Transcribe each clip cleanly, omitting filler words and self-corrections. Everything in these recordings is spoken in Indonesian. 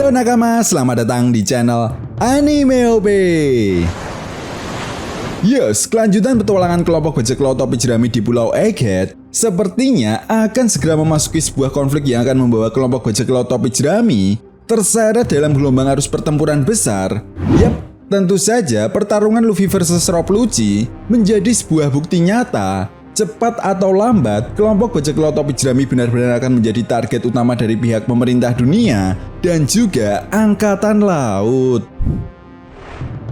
Yo nakama, selamat datang di channel Anime OP. Yes, kelanjutan petualangan kelompok bajak laut topi jerami di Pulau Egghead sepertinya akan segera memasuki sebuah konflik yang akan membawa kelompok bajak laut topi jerami terseret dalam gelombang arus pertempuran besar. Yap, tentu saja pertarungan Luffy versus Rob Lucci menjadi sebuah bukti nyata. Cepat atau lambat, kelompok bajak laut topi jerami benar-benar akan menjadi target utama dari pihak pemerintah dunia dan juga angkatan laut.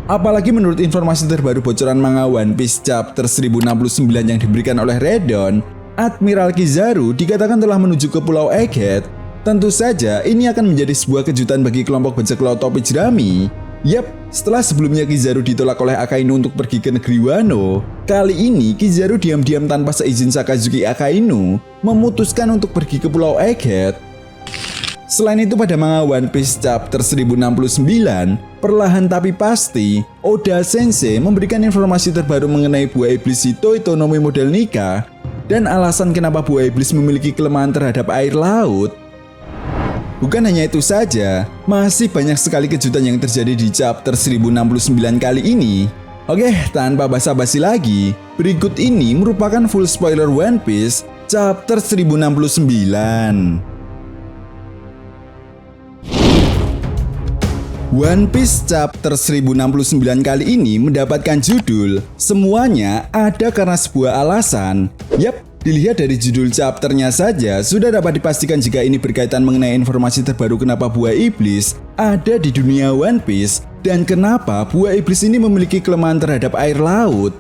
Apalagi menurut informasi terbaru bocoran manga One Piece chapter 1069 yang diberikan oleh Redon, Admiral Kizaru dikatakan telah menuju ke Pulau Egghead. Tentu saja ini akan menjadi sebuah kejutan bagi kelompok bajak laut topi jerami. Yap, setelah sebelumnya Kizaru ditolak oleh Akainu untuk pergi ke negeri Wano, kali ini Kizaru diam-diam tanpa seizin Sakazuki Akainu memutuskan untuk pergi ke Pulau Egghead. Selain itu pada manga One Piece chapter 1069, perlahan tapi pasti, Oda Sensei memberikan informasi terbaru mengenai buah iblis Hito Itonomi model Nika dan alasan kenapa buah iblis memiliki kelemahan terhadap air laut. Bukan hanya itu saja, masih banyak sekali kejutan yang terjadi di chapter 1069 kali ini. Oke, tanpa basa-basi lagi, berikut ini merupakan full spoiler One Piece chapter 1069. One Piece chapter 1069 kali ini mendapatkan judul Semuanya Ada Karena Sebuah Alasan. Yap, dilihat dari judul chapternya saja sudah dapat dipastikan jika ini berkaitan mengenai informasi terbaru kenapa buah iblis ada di dunia One Piece dan kenapa buah iblis ini memiliki kelemahan terhadap air laut.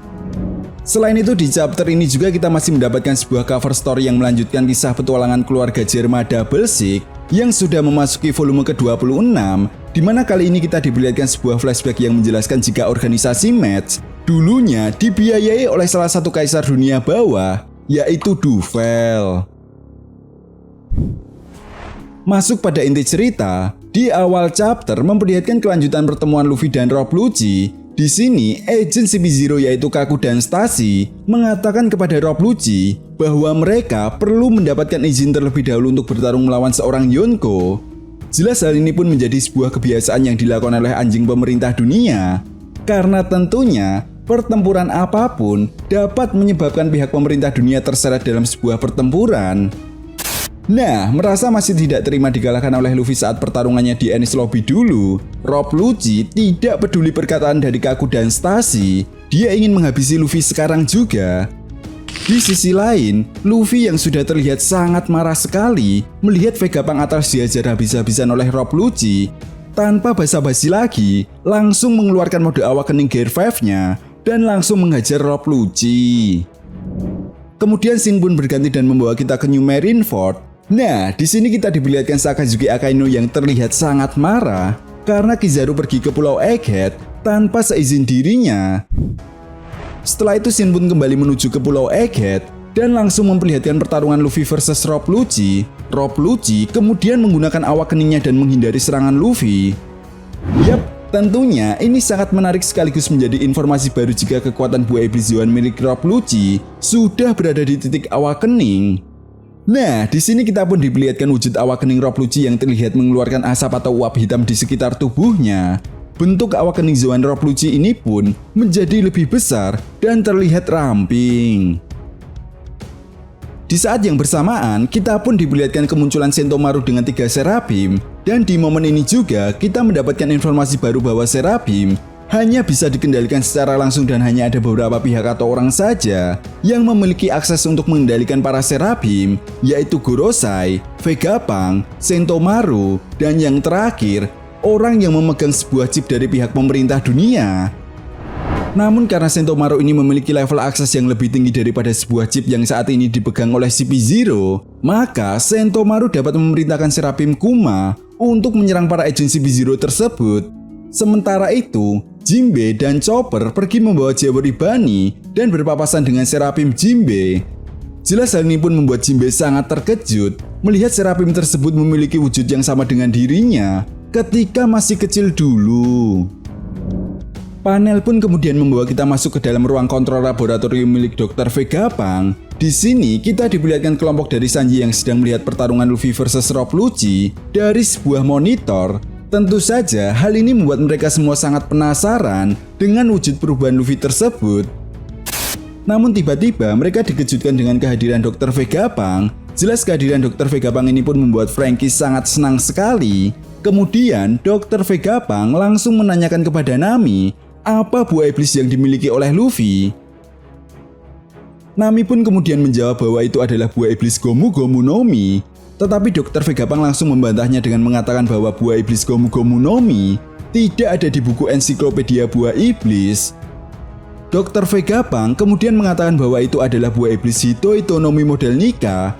Selain itu di chapter ini juga kita masih mendapatkan sebuah cover story yang melanjutkan kisah petualangan keluarga Germa Double Six yang sudah memasuki volume ke-26, di mana kali ini kita diperlihatkan sebuah flashback yang menjelaskan jika organisasi Match dulunya dibiayai oleh salah satu kaisar dunia bawah, yaitu Duvel. Masuk pada inti cerita, di awal chapter memperlihatkan kelanjutan pertemuan Luffy dan Rob Lucci. Di sini, agent CP0 yaitu Kaku dan Stacy mengatakan kepada Rob Lucci bahwa mereka perlu mendapatkan izin terlebih dahulu untuk bertarung melawan seorang Yonko. Jelas hal ini pun menjadi sebuah kebiasaan yang dilakukan oleh anjing pemerintah dunia, karena tentunya pertempuran apapun dapat menyebabkan pihak pemerintah dunia terseret dalam sebuah pertempuran. Nah, merasa masih tidak terima dikalahkan oleh Luffy saat pertarungannya di Enies Lobby dulu, Rob Lucci tidak peduli perkataan dari Kaku dan Stacy. Dia ingin menghabisi Luffy sekarang juga. Di sisi lain, Luffy yang sudah terlihat sangat marah sekali melihat Vegapunk atas diajar habis-habisan oleh Rob Lucci, tanpa basa-basi lagi, langsung mengeluarkan mode awakening Gear 5-nya dan langsung menghajar Rob Lucci. Kemudian scene pun berganti dan membawa kita ke New Marineford. Nah, di sini kita diperlihatkan Sakazuki Akainu yang terlihat sangat marah karena Kizaru pergi ke Pulau Egghead tanpa seizin dirinya. Setelah itu scene pun kembali menuju ke Pulau Egghead dan langsung memperlihatkan pertarungan Luffy versus Rob Lucci. Rob Lucci kemudian menggunakan awakeningnya dan menghindari serangan Luffy. Yap, tentunya ini sangat menarik sekaligus menjadi informasi baru jika kekuatan buah iblis Zoan milik Rob Lucci sudah berada di titik awakening. Nah, di sini kita pun diperlihatkan wujud awakening Rob Lucci yang terlihat mengeluarkan asap atau uap hitam di sekitar tubuhnya. Bentuk awakening Zoan Rob Lucci ini pun menjadi lebih besar dan terlihat ramping. Di saat yang bersamaan, kita pun diperlihatkan kemunculan Sentomaru dengan 3 Seraphim. Dan di momen ini juga, kita mendapatkan informasi baru bahwa Seraphim hanya bisa dikendalikan secara langsung dan hanya ada beberapa pihak atau orang saja yang memiliki akses untuk mengendalikan para Seraphim, yaitu Gorosei, Vegapunk, Sentomaru, dan yang terakhir, orang yang memegang sebuah chip dari pihak pemerintah dunia. Namun karena Sentomaru ini memiliki level akses yang lebih tinggi daripada sebuah chip yang saat ini dipegang oleh CP0, maka Sentomaru dapat memerintahkan Seraphim Kuma untuk menyerang para agen CP0 tersebut. Sementara itu, Jinbe dan Chopper pergi membawa Jawori Bunny dan berpapasan dengan Seraphim Jinbe. Jelas hal ini pun membuat Jinbe sangat terkejut melihat Seraphim tersebut memiliki wujud yang sama dengan dirinya ketika masih kecil dulu. Panel pun kemudian membawa kita masuk ke dalam ruang kontrol laboratorium milik Dr. Vegapunk. Di sini kita diperlihatkan kelompok dari Sanji yang sedang melihat pertarungan Luffy versus Rob Lucci dari sebuah monitor. Tentu saja hal ini membuat mereka semua sangat penasaran dengan wujud perubahan Luffy tersebut. Namun tiba-tiba mereka dikejutkan dengan kehadiran Dr. Vegapunk. Jelas kehadiran Dr. Vegapunk ini pun membuat Franky sangat senang sekali. Kemudian Dr. Vegapunk langsung menanyakan kepada Nami apa buah iblis yang dimiliki oleh Luffy. Nami pun kemudian menjawab bahwa itu adalah buah iblis Gomu Gomu no Mi. Tetapi Dr. Vegapunk langsung membantahnya dengan mengatakan bahwa buah iblis Gomu Gomu no Mi tidak ada di buku ensiklopedia buah iblis. Dr. Vegapunk kemudian mengatakan bahwa itu adalah buah iblis Hitoi no Mi model Nika.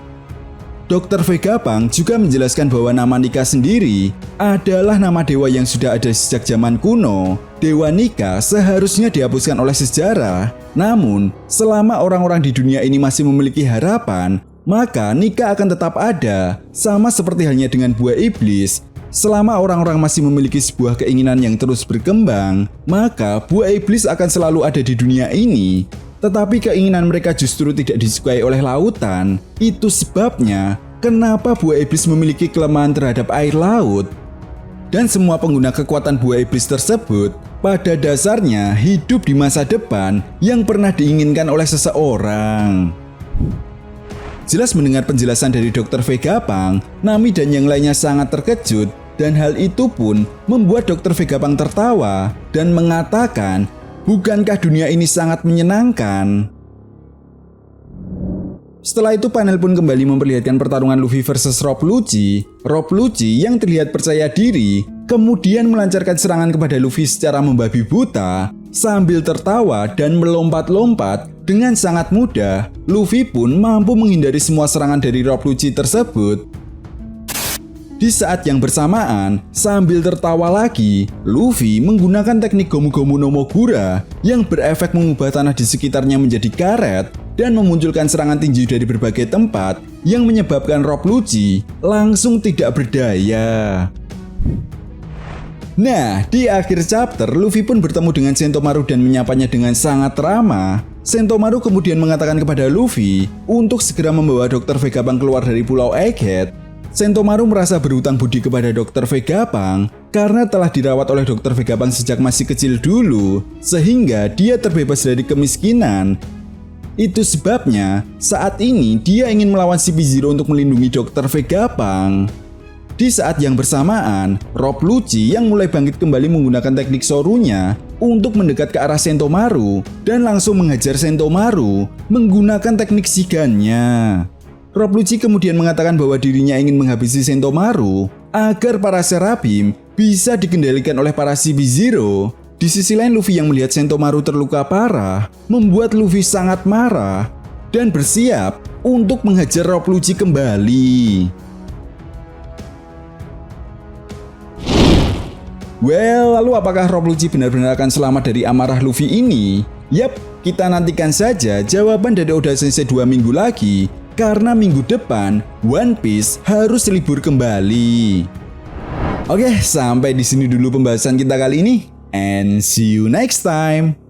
Dr. Vegapunk juga menjelaskan bahwa nama Nika sendiri adalah nama dewa yang sudah ada sejak zaman kuno. Dewa Nika seharusnya dihapuskan oleh sejarah. Namun, selama orang-orang di dunia ini masih memiliki harapan, maka Nika akan tetap ada, sama seperti halnya dengan buah iblis. Selama orang-orang masih memiliki sebuah keinginan yang terus berkembang, maka buah iblis akan selalu ada di dunia ini. Tetapi keinginan mereka justru tidak disukai oleh lautan. Itu sebabnya kenapa buah iblis memiliki kelemahan terhadap air laut. Dan semua pengguna kekuatan buah iblis tersebut pada dasarnya hidup di masa depan yang pernah diinginkan oleh seseorang. Jelas mendengar penjelasan dari Dr. Vegapunk, Nami dan yang lainnya sangat terkejut. Dan hal itu pun membuat Dr. Vegapunk tertawa dan mengatakan, "Bukankah dunia ini sangat menyenangkan?" Setelah itu panel pun kembali memperlihatkan pertarungan Luffy versus Rob Lucci. Rob Lucci yang terlihat percaya diri kemudian melancarkan serangan kepada Luffy secara membabi buta. Sambil tertawa dan melompat-lompat dengan sangat mudah, Luffy pun mampu menghindari semua serangan dari Rob Lucci tersebut. Di saat yang bersamaan, sambil tertawa lagi, Luffy menggunakan teknik Gomu Gomu no Mogura yang berefek mengubah tanah di sekitarnya menjadi karet dan memunculkan serangan tinju dari berbagai tempat yang menyebabkan Rob Lucci langsung tidak berdaya. Nah, di akhir chapter, Luffy pun bertemu dengan Sentomaru dan menyapanya dengan sangat ramah. Sentomaru kemudian mengatakan kepada Luffy untuk segera membawa Dr. Vegapunk keluar dari Pulau Egghead. Sentomaru merasa berhutang budi kepada Dr. Vegapunk karena telah dirawat oleh Dr. Vegapunk sejak masih kecil dulu, sehingga dia terbebas dari kemiskinan. Itu sebabnya saat ini dia ingin melawan CP0 untuk melindungi Dr. Vegapunk. Di saat yang bersamaan, Rob Lucci yang mulai bangkit kembali menggunakan teknik Sorunya untuk mendekat ke arah Sentomaru dan langsung menghajar Sentomaru menggunakan teknik Shigannya. Rob Lucci kemudian mengatakan bahwa dirinya ingin menghabisi Sentomaru agar para Serafim bisa dikendalikan oleh para CP0. Di sisi lain, Luffy yang melihat Sentomaru terluka parah membuat Luffy sangat marah dan bersiap untuk menghajar Rob Lucci kembali. Well, lalu apakah Rob Lucci benar-benar akan selamat dari amarah Luffy ini? Yap, kita nantikan saja jawaban dari Oda Sensei 2 minggu lagi. Karena minggu depan One Piece harus libur kembali. Oke, sampai di sini dulu pembahasan kita kali ini. And see you next time.